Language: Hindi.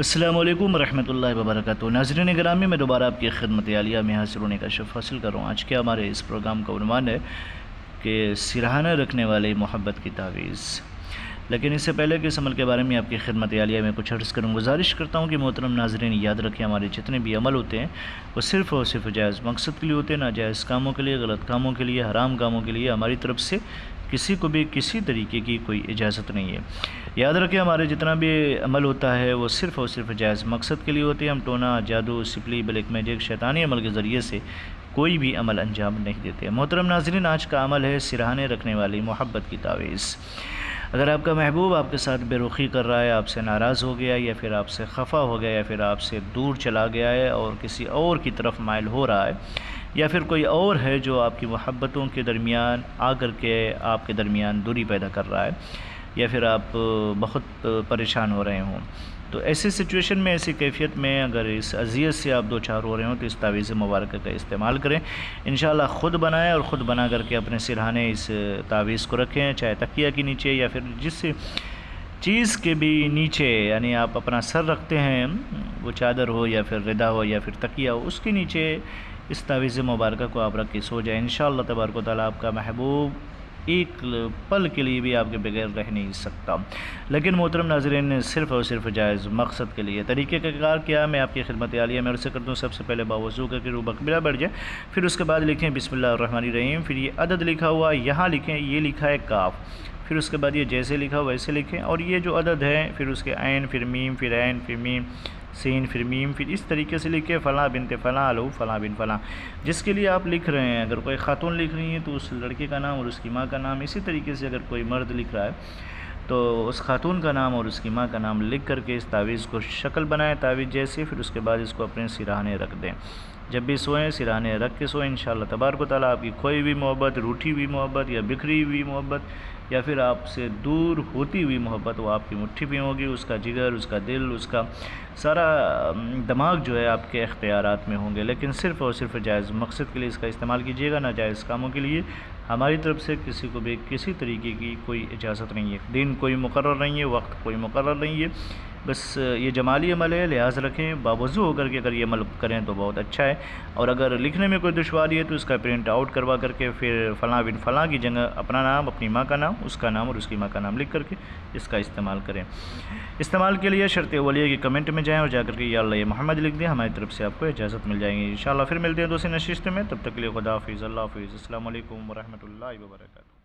अस्सलामु अलैकुम रहमतुल्लाहि व बरकातुहू। नाज़रीन गिरामी, मैं दोबारा आपकी खिदमत आलिया में हासिल होने का शर्फ हासिल कर रहा हूँ। आज के हमारे इस प्रोग्राम का उन्वान है कि सिरहाना रखने वाले मोहब्बत की तावीज़। लेकिन इससे पहले कि इस अमल के बारे में आपकी खिदमत आलिया में कुछ अर्ज़ करूँ, गुजारिश करता हूँ कि मोहतरम नाज़रीन याद रखें, हमारे जितने भी अमल होते हैं वो सिर्फ़ और सिर्फ जायज़ मकसद के लिए होते हैं, नाजायज़ कामों के लिए, गलत कामों के लिए, हराम कामों के लिए हमारी तरफ से किसी को भी किसी तरीके की कोई इजाज़त नहीं है। याद रखें, हमारे जितना भी अमल होता है वो सिर्फ़ और सिर्फ जायज़ मकसद के लिए होते हैं। हम टोना, जादू, सिपली, ब्लैक मैजिक, शैतानी अमल के ज़रिए से कोई भी अमल अंजाम नहीं देते। मोहतरम नाज़रीन, आज का अमल है सिरहाने रखने वाली मोहब्बत की तावीज़। अगर आपका महबूब आपके साथ बेरुखी कर रहा है, आपसे नाराज़ हो गया, या फिर आपसे खफा हो गया, या फिर आपसे दूर चला गया है और किसी और की तरफ माइल हो रहा है, या फिर कोई और है जो आपकी मोहब्बतों के दरमियान आकर के आपके दरमियान दूरी पैदा कर रहा है, या फिर आप बहुत परेशान हो रहे हों, तो ऐसी सिचुएशन में, ऐसी कैफियत में अगर इस अज़ियत से आप दो चार हो रहे हो तो इस तावीज़ मुबारक का इस्तेमाल करें। इंशाअल्लाह ख़ुद बनाएं और ख़ुद बना करके अपने सिरहाने इस तावीज़ को रखें, चाहे तकिया के नीचे या फिर जिस चीज़ के भी नीचे, यानी आप अपना सर रखते हैं, वो चादर हो या फिर रिदा हो या फिर तकिया हो, उसके नीचे इस तावीज़ मुबारक को आप रख के सो जाएँ। इंशाअल्लाह तबारक व तआला आपका महबूब एक पल के लिए भी आपके बगैर रह नहीं सकता। लेकिन मोहतरम नाज़रीन, सिर्फ़ और सिर्फ जायज़ मकसद के लिए। तरीक़े का कार क्या, मैं आपकी खिदमत आलिया में अर्ज़ करता हूँ। सबसे पहले बावज़ू करके रूह बकबिला बढ़ जाए, फिर उसके बाद लिखें बिस्मिल्लाहिर्रहमानिर्रहीम, फिर ये अदद लिखा हुआ यहाँ लिखें, ये लिखा है काफ, फिर उसके बाद ये जैसे लिखा वैसे लिखें, और ये जो अदद है फिर उसके ऐन, फिर मीम, फिर ऐन, फिर मीम, सीन, फिर मीम, फिर इस तरीके से लिखे फ़लाँ बिनते फ़लाँ अलहू फ़लाँ बिन फ़लाँ। जिसके लिए आप लिख रहे हैं, अगर कोई ख़ातून लिख रही हैं तो उस लड़के का नाम और उसकी माँ का नाम, इसी तरीके से अगर कोई मर्द लिख रहा है तो उस खातून का नाम और उसकी माँ का नाम लिख करके इस तावीज़ को शक्ल बनाएं तावीज़ जैसे, फिर उसके बाद इसको अपने सिरहाने रख दें। जब भी सोएं सिरहाने रख के सोएं। इंशाअल्लाह तबारक व तआला आपकी खोई हुई मोहब्बत, रूठी हुई मोहब्बत या बिखरी हुई मोहब्बत या फिर आपसे दूर होती हुई मोहब्बत वो आपकी मुट्ठी में होगी। उसका जिगर, उसका दिल, उसका सारा दिमाग जो है आपके इख्तियारात में होंगे। लेकिन सिर्फ़ और सिर्फ जायज़ मकसद के लिए इसका इस्तेमाल कीजिएगा, नाजायज़ कामों के लिए हमारी तरफ से किसी को भी किसी तरीके की कोई इजाज़त नहीं है। दिन कोई मुकर्रर नहीं है, वक्त कोई मुकर्रर नहीं है, बस ये जमाली अमल है, लिहाज रखें। बावज़ू होकर के अगर ये अमल करें तो बहुत अच्छा है। और अगर लिखने में कोई दुश्वारी है तो इसका प्रिंट आउट करवा करके फिर फ़लाँ बिन फ़लाँ की जगह अपना नाम, अपनी माँ का नाम, उसका नाम और उसकी माँ का नाम लिख करके इसका इस्तेमाल करें। इस्तेमाल के लिए शर्त अव्वलिया की कमेंट में जाएँ और जाकर के या अल्लाह ये मोहम्मद लिख दें, हमारी तरफ से आपको इजाज़त मिल जाएगी। इंशाअल्लाह फिर मिलते हैं दूसरी नशिस्त में, तब तक के लिए खुदा हाफ़िज़, अल्लाह हाफ़िज़, अस्सलामु अलैकुम व रहमतुल्लाहि व बरकातुहू।